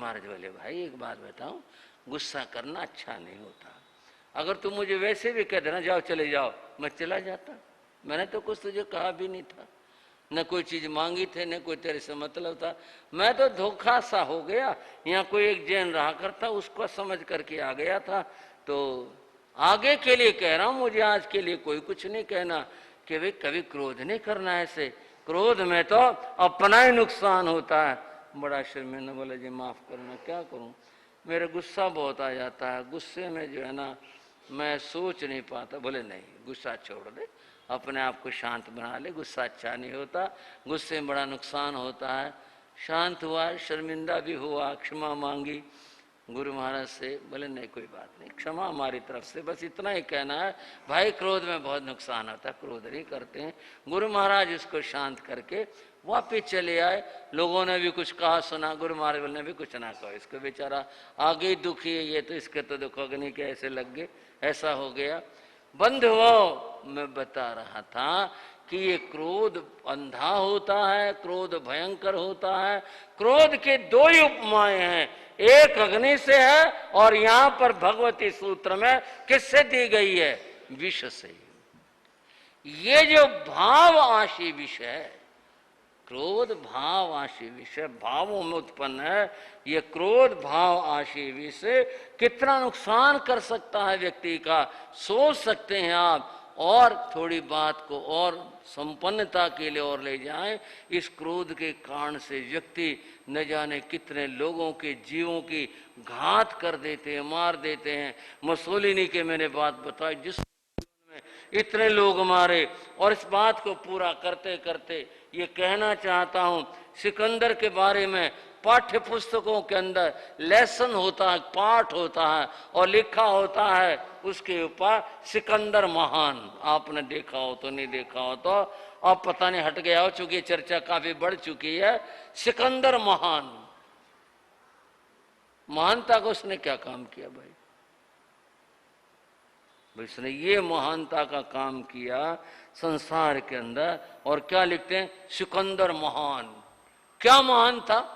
महाराज बोले भाई एक बात बताऊं, गुस्सा करना अच्छा नहीं होता। अगर तुम मुझे वैसे भी कह देना जाओ चले जाओ, मैं चला जाता। मैंने तो कुछ तुझे कहा भी नहीं था, न कोई चीज मांगी थे, न कोई तेरे से मतलब था। मैं तो धोखा सा हो गया, यहाँ कोई एक जैन रहा करता उसको समझ करके आ गया था। तो आगे के लिए कह रहा हूं, मुझे आज के लिए कोई कुछ नहीं कहना कि भाई कभी क्रोध नहीं करना। ऐसे क्रोध में तो अपना ही नुकसान होता है। बड़ा शर्मिंदा, बोला जी माफ करना, क्या करूं, मेरे गुस्सा बहुत आ जाता है, गुस्से में जो है ना मैं सोच नहीं पाता। बोले नहीं, गुस्सा छोड़ दे, अपने आप को शांत बना ले, गुस्सा अच्छा नहीं होता, गुस्से में बड़ा नुकसान होता है। शांत हुआ, शर्मिंदा भी हुआ, क्षमा मांगी गुरु महाराज से। बोले नहीं कोई बात नहीं, क्षमा हमारी तरफ से, बस इतना ही कहना है भाई, क्रोध में बहुत नुकसान होता है, क्रोध नहीं करते हैं। गुरु महाराज इसको शांत करके वापिस चले आए। लोगों ने भी कुछ कहा सुना, गुरु महाराज ने भी कुछ ना कहा, इसको बेचारा आगे ही दुखी है, ये तो इसके तो दुख अग्नि के ऐसे लग गए, ऐसा हो गया। बंधुओं, मैं बता रहा था कि ये क्रोध अंधा होता है, क्रोध भयंकर होता है। क्रोध के दो ही उपमाएं हैं, एक अग्नि से है और यहां पर भगवती सूत्र में किससे दी गई है, विष से। ये जो भाव आशी विष है, क्रोध भाव आशी विष है, भावों में उत्पन्न है। ये क्रोध भाव आशी विष कितना नुकसान कर सकता है व्यक्ति का, सोच सकते हैं आप। और थोड़ी बात को और संपन्नता के लिए और ले जाएं, इस क्रोध के कारण से व्यक्ति न जाने कितने लोगों के जीवों की घात कर देते हैं, मार देते हैं। मुसोलिनी के मैंने बात बताई, जिस इतने लोग मारे। और इस बात को पूरा करते करते ये कहना चाहता हूं, सिकंदर के बारे में पाठ्य पुस्तकों के अंदर लेसन होता है, पाठ होता है और लिखा होता है उसके ऊपर सिकंदर महान। आपने देखा हो तो नहीं देखा हो तो अब पता नहीं, हट गया हो, चूंकि चर्चा काफी बढ़ चुकी है। सिकंदर महान, महानता को उसने क्या काम किया भाई, उसने ये महानता का काम किया संसार के अंदर। और क्या लिखते हैं, सिकंदर महान। क्या महान था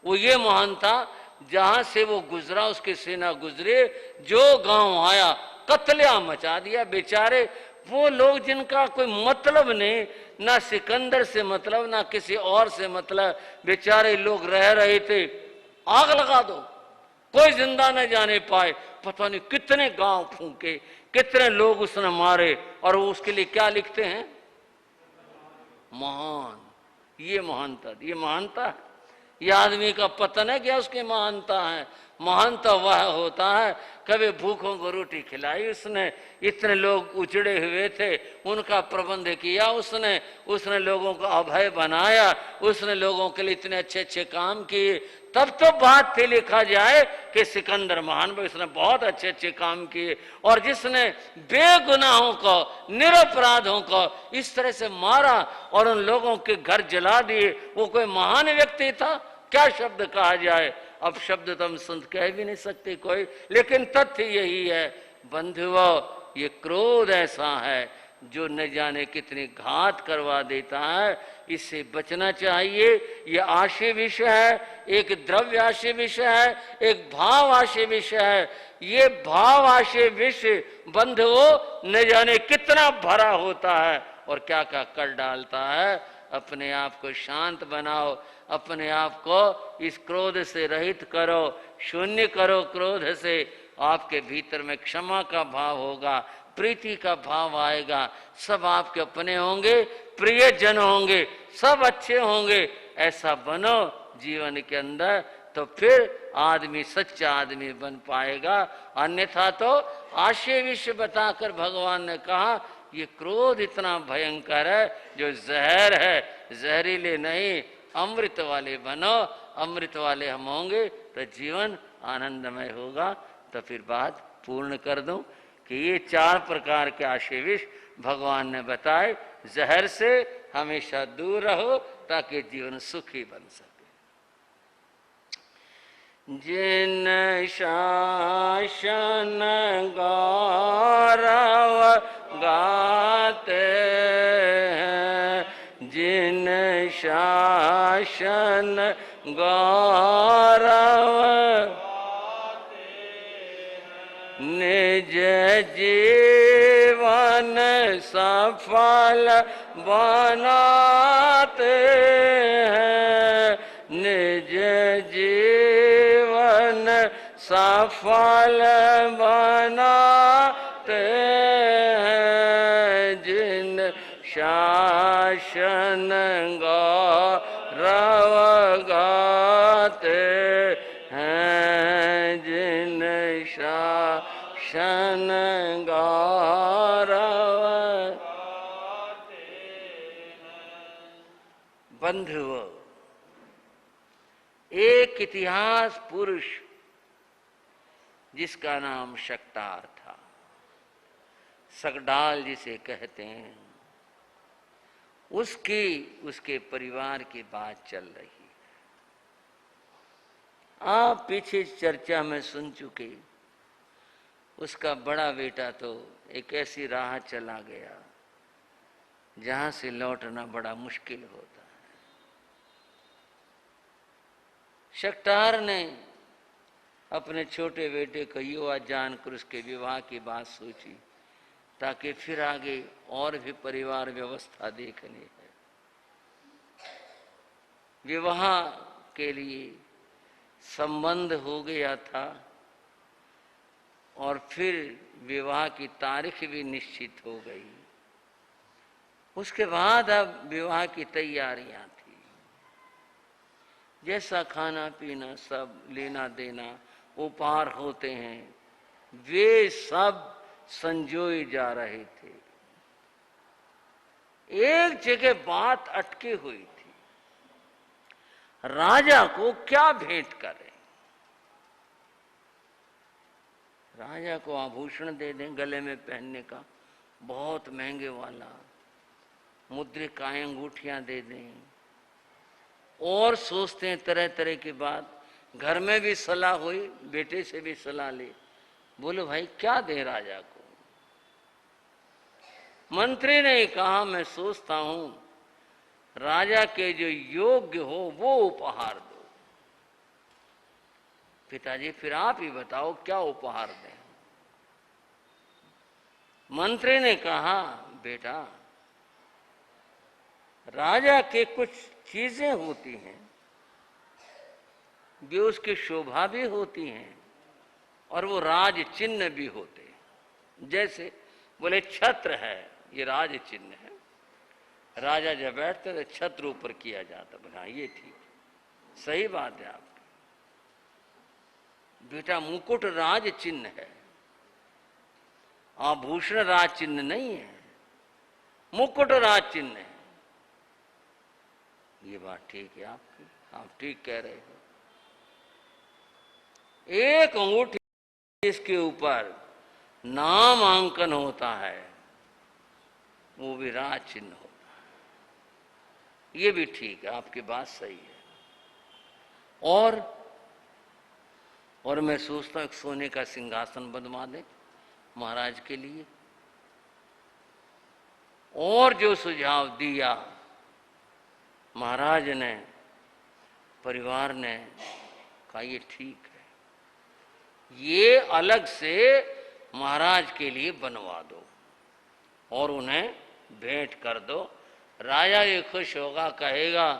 वो, ये महान था जहां से वो गुजरा, उसकी सेना गुजरे, जो गांव आया कत्लेआम मचा दिया। बेचारे वो लोग जिनका कोई मतलब नहीं, ना सिकंदर से मतलब ना किसी और से मतलब, बेचारे लोग रह रहे थे, आग लगा दो, कोई जिंदा न जाने पाए। पता नहीं कितने गांव फूंके, कितने लोग उसने मारे। और वो उसके लिए क्या लिखते हैं, महान। ये महानता, ये महानता है। ये आदमी का पतन है क्या उसकी महानता है। महानता वह होता है, कभी भूखों को रोटी खिलाई उसने, इतने लोग उजड़े हुए थे उनका प्रबंध किया उसने, उसने लोगों को अभय बनाया, उसने लोगों के लिए इतने अच्छे अच्छे काम किए। तब तो बात थी लिखा जाए कि सिकंदर महान भाई, उसने बहुत अच्छे अच्छे काम किए। और जिसने बेगुनाहों को, निरपराधों को इस तरह से मारा और उन लोगों के घर जला दिए, वो कोई महान व्यक्ति था। क्या शब्द कहा जाए, अब शब्द तो हम सुन कह भी नहीं सकते कोई, लेकिन तथ्य यही है बंधुओं, ये क्रोध ऐसा है जो न जाने कितनी घात करवा देता है। इससे बचना चाहिए। ये आशय विषय है, एक द्रव्य आशय विषय है, एक भाव आशय विषय है। ये भाव आशय विषय बंधुओं न जाने कितना भरा होता है और क्या क्या कर डालता है। अपने आप को शांत बनाओ, अपने आप को इस क्रोध से रहित करो, शून्य करो क्रोध से। आपके भीतर में क्षमा का भाव होगा, प्रीति का भाव आएगा, सब आपके अपने होंगे, प्रियजन होंगे, सब अच्छे होंगे। ऐसा बनो जीवन के अंदर, तो फिर आदमी सच्चा आदमी बन पाएगा। अन्यथा तो आशय विषय बताकर भगवान ने कहा ये क्रोध इतना भयंकर है जो जहर है, जहरीले नहीं अमृत वाले बनो। अमृत वाले हम होंगे तो जीवन आनंदमय होगा। तो फिर बात पूर्ण कर दूं कि ये 4 प्रकार के आशय विष भगवान ने बताए। जहर से हमेशा दूर रहो ताकि जीवन सुखी बन सके। जिन शासन गौरव गाते हैं, जिन शासन गौरव सफल बनाते हैं, निज जीवन सफल बनाते हैं, जिन शासन गौरव गाते हैं, जिन शासन गौरव। बंधुओं, एक इतिहास पुरुष जिसका नाम शक्तार था, सकडाल जिसे कहते हैं, उसके परिवार की बात चल रही है। आप पीछे चर्चा में सुन चुके, उसका बड़ा बेटा तो एक ऐसी राह चला गया जहां से लौटना बड़ा मुश्किल होता है। शक्तार ने अपने छोटे बेटे को युवा जानकर उसके विवाह की बात सोची, ताकि फिर आगे और भी परिवार व्यवस्था देखनी है। विवाह के लिए संबंध हो गया था और फिर विवाह की तारीख भी निश्चित हो गई। उसके बाद अब विवाह की तैयारियां थी, जैसा खाना पीना, सब लेना देना, उपहार होते हैं, वे सब संजोए जा रहे थे। एक जगह बात अटकी हुई थी, राजा को क्या भेंट करें। राजा को आभूषण दे दें गले में पहनने का, बहुत महंगे वाला, मुद्रिकाएं अंगूठियां दे दें, और सोचते हैं तरह तरह की बात। घर में भी सलाह हुई, बेटे से भी सलाह ली, बोलो भाई क्या दें राजा को। मंत्री ने कहा मैं सोचता हूं राजा के जो योग्य हो वो उपहार दो। पिताजी फिर आप ही बताओ क्या उपहार दें। मंत्री ने कहा बेटा, राजा के कुछ चीजें होती हैं, जो उसकी शोभा भी होती हैं और वो राज चिन्ह भी होते हैं। जैसे बोले छत्र है, ये राज चिन्ह है, राजा जब बैठते तो छत्र ऊपर किया जाता। बोला ये ठीक, सही बात है आपकी। बेटा मुकुट राज चिन्ह है, आभूषण राज चिन्ह नहीं है, मुकुट राज चिन्ह है। ये बात ठीक है आपकी, आप ठीक कह रहे हो। एक अंगूठी इसके ऊपर नामांकन होता है, वो भी राज चिन्ह होता है। ये भी ठीक है, आपकी बात सही है। और मैं सोचता हूं एक सोने का सिंहासन बनवा दें महाराज के लिए। और जो सुझाव दिया महाराज ने, परिवार ने कहा ये ठीक है, ये अलग से महाराज के लिए बनवा दो और उन्हें भेंट कर दो। राजा ये खुश होगा, कहेगा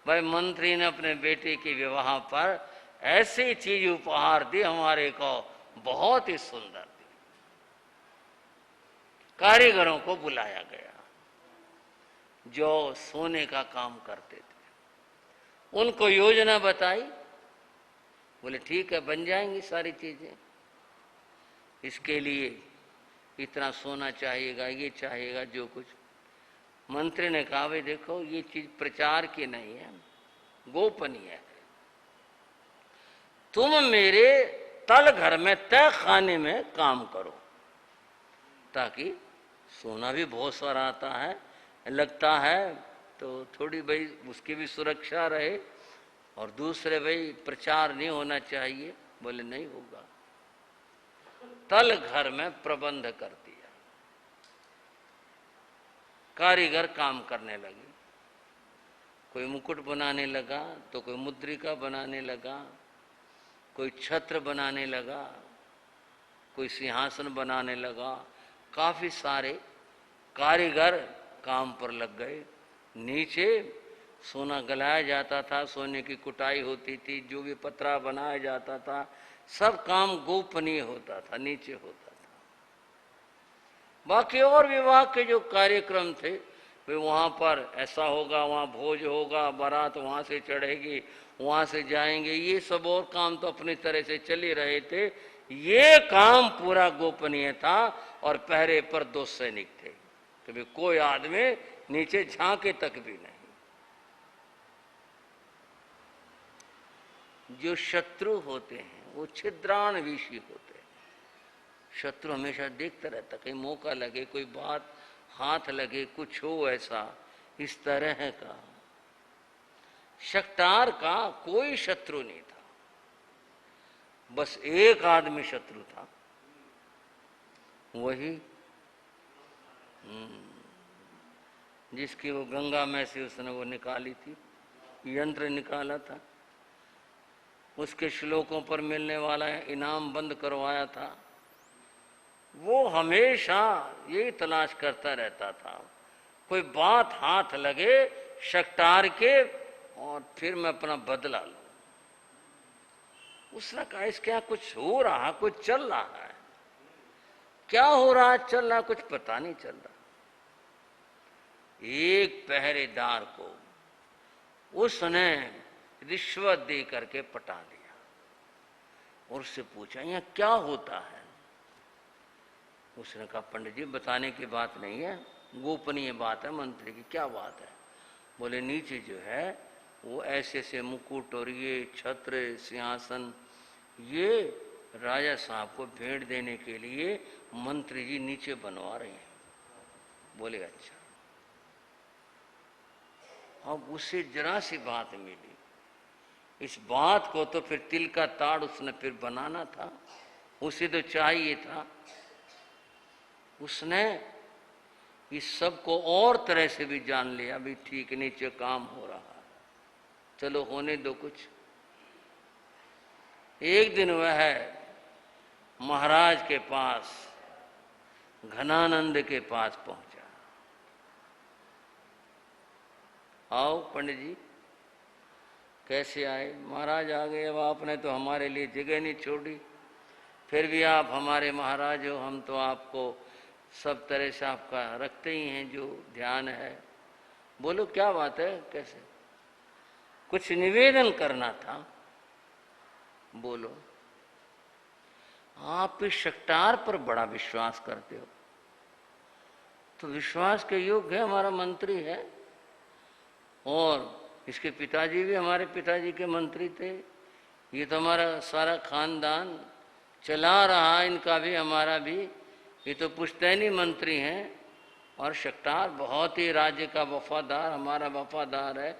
भाई मंत्री ने अपने बेटे के विवाह पर ऐसी चीज उपहार दी हमारे को, बहुत ही सुंदर दी। कारीगरों को बुलाया गया जो सोने का काम करते थे, उनको योजना बताई। बोले ठीक है बन जाएंगी सारी चीजें, इसके लिए इतना सोना चाहिएगा, ये चाहिएगा, जो कुछ। मंत्री ने कहा भाई देखो ये चीज प्रचार की नहीं है, गोपनीय है। तुम मेरे तल घर में तय खाने में काम करो, ताकि सोना भी बहुत सारा आता है, लगता है, तो थोड़ी भाई उसकी भी सुरक्षा रहे, और दूसरे भाई प्रचार नहीं होना चाहिए। बोले नहीं होगा। तल घर में प्रबंध कर दिया, कारीगर काम करने लगे। कोई मुकुट बनाने लगा, तो कोई मुद्रिका बनाने लगा, कोई छत्र बनाने लगा, कोई सिंहासन बनाने लगा। काफी सारे कारीगर काम पर लग गए। नीचे सोना गलाया जाता था, सोने की कुटाई होती थी, जो भी पतरा बनाया जाता था, सब काम गोपनीय होता था, नीचे होता था। बाकी और विवाह के जो कार्यक्रम थे वे वहाँ पर ऐसा होगा, वहाँ भोज होगा, बारात वहाँ से चढ़ेगी, वहाँ से जाएंगे, ये सब और काम तो अपनी तरह से चल ही रहे थे। ये काम पूरा गोपनीय था और पहरे पर 2 सैनिक थे, कभी कोई आदमी नीचे झांके तक भी नहीं। जो शत्रु होते हैं वो छिद्रान्वेषी होते हैं। शत्रु हमेशा देखता रहता, कहीं मौका लगे, कोई बात हाथ लगे, कुछ हो ऐसा, इस तरह का। शक्टार का कोई शत्रु नहीं था, बस एक आदमी शत्रु था, वही जिसकी वो गंगा में से उसने वो निकाली थी, यंत्र निकाला था, उसके श्लोकों पर मिलने वाला इनाम बंद करवाया था। वो हमेशा यही तलाश करता रहता था, कोई बात हाथ लगे शक्टार के और फिर मैं अपना बदला लूं। उसने कहा इसके यहाँ कुछ हो रहा, कुछ चल रहा है, क्या हो रहा है, चल रहा, कुछ पता नहीं चल रहा। एक पहरेदार को उसने रिश्वत दे करके पटा लिया और उससे पूछा यहाँ क्या होता है। उसने कहा पंडित जी बताने की बात नहीं है, गोपनीय बात है मंत्री की। क्या बात है? बोले नीचे जो है वो ऐसे ऐसे मुकुट और ये छत्र सिंहासन ये राजा साहब को भेंट देने के लिए मंत्री जी नीचे बनवा रहे हैं। बोले अच्छा। अब उसे जरा सी बात मिली, इस बात को तो फिर तिल का ताड़ उसने फिर बनाना था, उसे तो चाहिए था। उसने इस सब को और तरह से भी जान लिया, भी ठीक नीचे काम हो रहा है, चलो होने दो कुछ। एक दिन वह महाराज के पास घनानंद के पास पहुंचा। आओ पंडित जी। कैसे आए? महाराज आ गए। अब आपने तो हमारे लिए जगह नहीं छोड़ी, फिर भी आप हमारे महाराज हो, हम तो आपको सब तरह से आपका रखते ही हैं जो ध्यान है। बोलो क्या बात है, कैसे? कुछ निवेदन करना था। बोलो। आप इस शक्टार पर बड़ा विश्वास करते हो, तो विश्वास के योग्य है, हमारा मंत्री है, और इसके पिताजी भी हमारे पिताजी के मंत्री थे। ये तो हमारा सारा खानदान चला रहा, इनका भी हमारा भी, ये तो पुश्तैनी मंत्री हैं, और शक्टार बहुत ही राज्य का वफादार, हमारा वफादार है।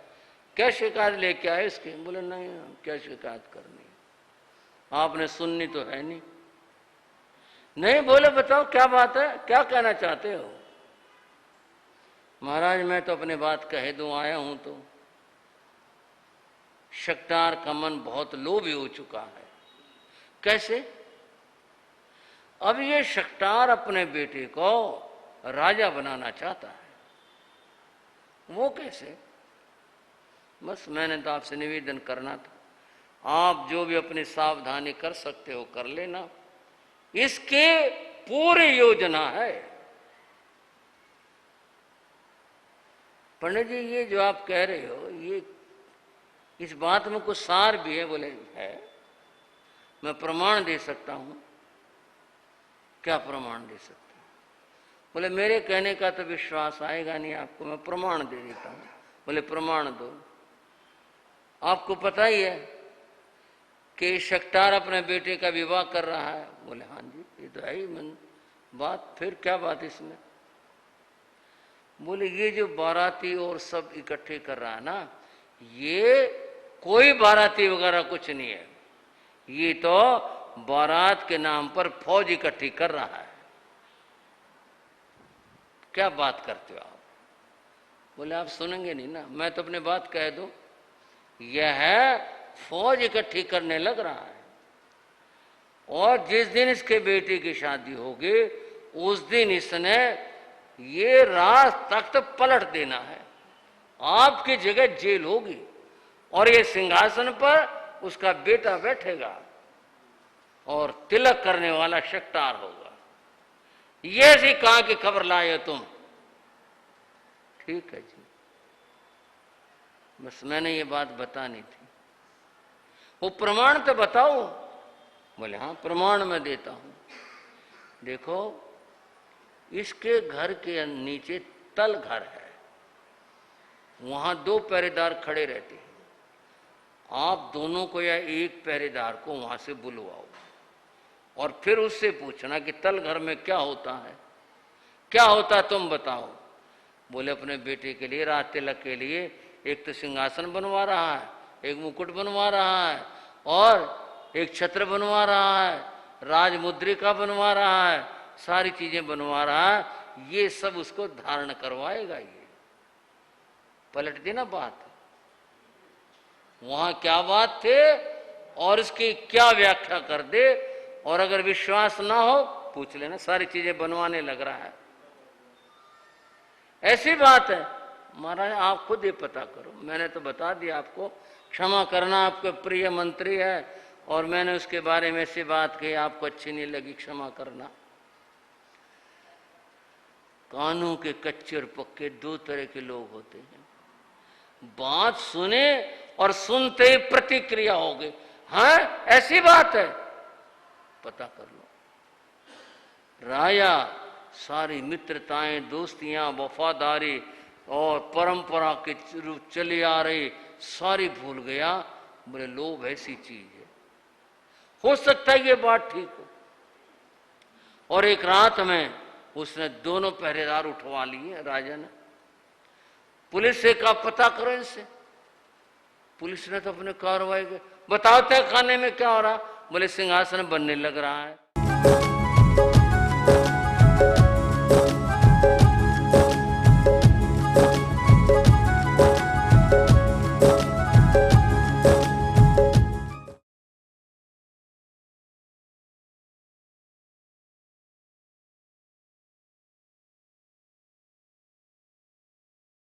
क्या शिकायत लेके आए इसकी? बोले नहीं, क्या शिकायत करनी, आपने सुननी तो है नहीं। नहीं, बोले बताओ क्या बात है, क्या कहना चाहते हो? महाराज मैं तो अपनी बात कह दूं आया हूं तो। शक्टार का मन बहुत लोभी हो चुका है। कैसे? अब ये शक्टार अपने बेटे को राजा बनाना चाहता है। वो कैसे? बस मैंने तो आपसे निवेदन करना था, आप जो भी अपनी सावधानी कर सकते हो कर लेना, इसके पूरी योजना है। पंडित जी ये जो आप कह रहे हो, ये इस बात में कुछ सार भी है? बोले है, मैं प्रमाण दे सकता हूं। क्या प्रमाण दे सकते? बोले मेरे कहने का तो विश्वास आएगा नहीं आपको, मैं प्रमाण दे देता हूं। बोले प्रमाण दो। आपको पता ही है कि शक्टार अपने बेटे का विवाह कर रहा है। बोले हाँ जी ये तो है ही मन बात, फिर क्या बात इसमें? बोले ये जो बाराती और सब इकट्ठे कर रहा है ना, ये कोई बाराती वगैरह कुछ नहीं है, ये तो बारात के नाम पर फौज इकट्ठी कर रहा है। क्या बात करते हो आप? बोले आप सुनेंगे नहीं ना, मैं तो अपनी बात कह दूं। यह फौज इकट्ठी करने लग रहा है, और जिस दिन इसके बेटे की शादी होगी उस दिन इसने ये राज तख्त पलट देना है, आपकी जगह जेल होगी और ये सिंहासन पर उसका बेटा बैठेगा और तिलक करने वाला शक्तार होगा। ये ऐसी कहां की खबर लाए हो तुम? ठीक है जी, बस मैंने ये बात बतानी थी। वो प्रमाण तो बताओ। बोले हाँ प्रमाण मैं देता हूं। देखो, इसके घर के नीचे तल घर है, वहां 2 पहरेदार खड़े रहते हैं। आप दोनों को या एक पहरेदार को वहां से बुलवाओ और फिर उससे पूछना कि तल घर में क्या होता है, क्या होता है तुम बताओ। बोले अपने बेटे के लिए राज तिलक के लिए एक तो सिंहासन बनवा रहा है, एक मुकुट बनवा रहा है और एक छत्र बनवा रहा है, राजमुद्रिका बनवा रहा है, सारी चीजें बनवा रहा है। ये सब उसको धारण करवाएगा। ये पलट देना बात, वहां क्या बात थे और इसकी क्या व्याख्या कर दे। और अगर विश्वास ना हो पूछ लेना, सारी चीजें बनवाने लग रहा है। ऐसी बात है महाराज, आप खुद ये पता करो। मैंने तो बता दिया आपको, क्षमा करना आपके प्रिय मंत्री है और मैंने उसके बारे में ऐसी बात कही आपको अच्छी नहीं लगी, क्षमा करना। कानों के कच्चे और पक्के 2 तरह के लोग होते हैं। बात सुने और सुनते ही प्रतिक्रिया हो गई, हाँ ऐसी बात है, पता कर लो। राया सारी मित्रताएं, दोस्तियां, वफादारी और परंपरा के रूप चली आ रही सारी भूल गया। बोले लोभ ऐसी चीज है, हो सकता है ये बात ठीक हो। और एक रात में उसने दोनों पहरेदार उठवा लिए राजा ने। पुलिस से कहा पता करो इनसे। पुलिस ने तो अपने कार्रवाई के बताओ तय खाने में क्या हो रहा। बोले सिंहासन बनने लग रहा है।